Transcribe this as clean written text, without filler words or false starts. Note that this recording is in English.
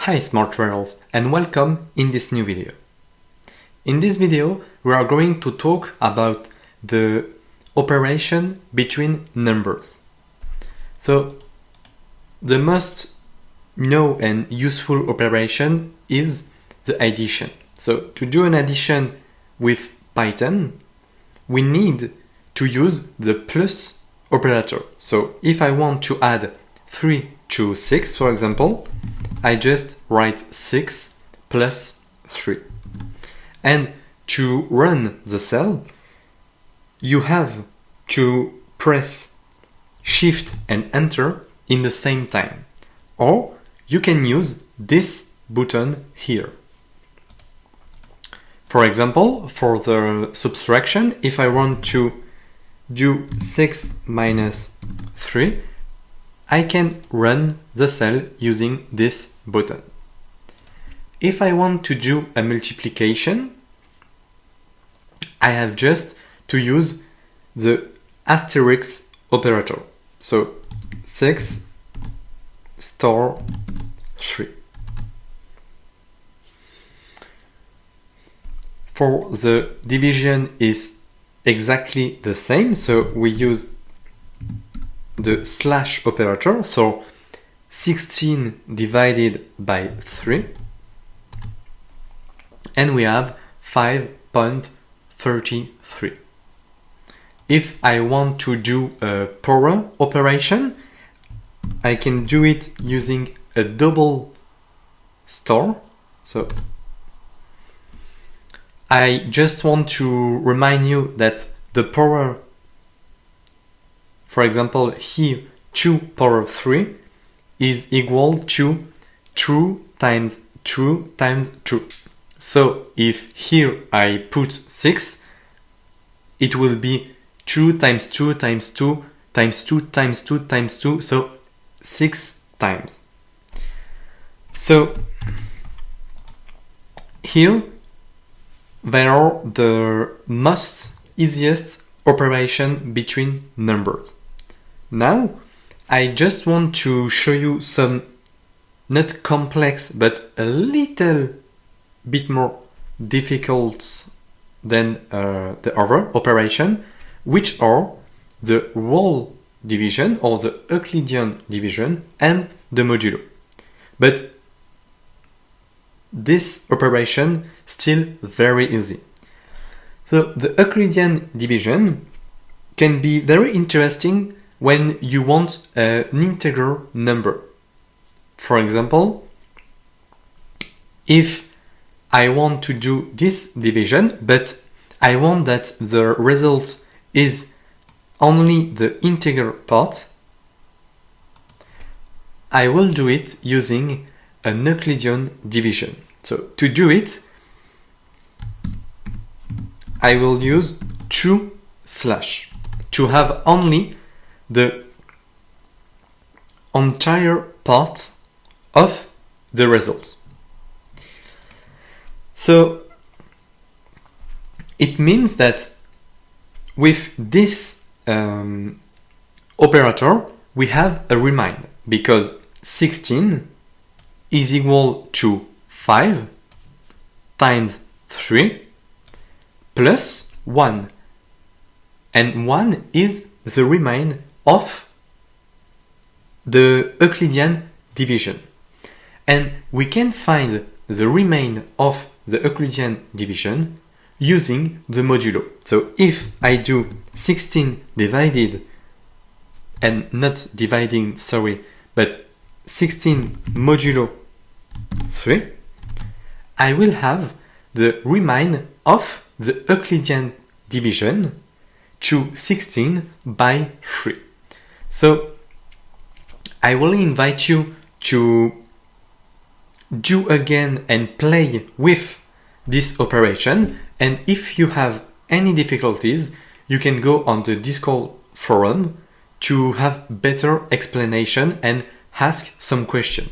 Hi smart traders and welcome in this new video. In this video we are going to talk about the operation between numbers. So the most known and useful operation is the addition. So to do an addition with Python we need to use the plus operator. So if I want to add 3 to 6 for example, I just write 6 plus 3. And to run the cell, you have to press Shift and Enter in the same time. Or you can use this button here. For example, for the subtraction, if I want to do 6 minus 3, I can run the cell using this button. If I want to do a multiplication, I have just to use the asterisk operator. So 6 star 3. For the division is exactly the same, so we use the slash operator, so 16 divided by 3, and we have 5.33. If I want to do a power operation, I can do it using a double star. So I just want to remind you that the power, for example, here 2 power 3 is equal to 2 times 2 times 2. So if here I put 6, it will be 2 times 2 times 2 times 2 times 2 times 2, so 6 times. So here there are the most easiest operation between numbers. Now I just want to show you some not complex but a little bit more difficult than the other operation, which are the whole division or the Euclidean division and the modulo. But this operation still very easy. So the Euclidean division can be very interesting when you want an integer number. For example, if I want to do this division, but I want that the result is only the integer part, I will do it using an Euclidean division. So to do it, I will use 2 slash to have only the entire part of the result. So it means that with this operator we have a reminder, because 16 is equal to 5 times 3 plus 1, and 1 is the remainder of the Euclidean division, and we can find the remainder of the Euclidean division using the modulo. So if I do 16 divided, and not dividing, sorry, but 16 modulo 3, I will have the remainder of the Euclidean division to 16 by 3. So I will invite you to do again and play with this operation, and if you have any difficulties you can go on the Discord forum to have better explanation and ask some question.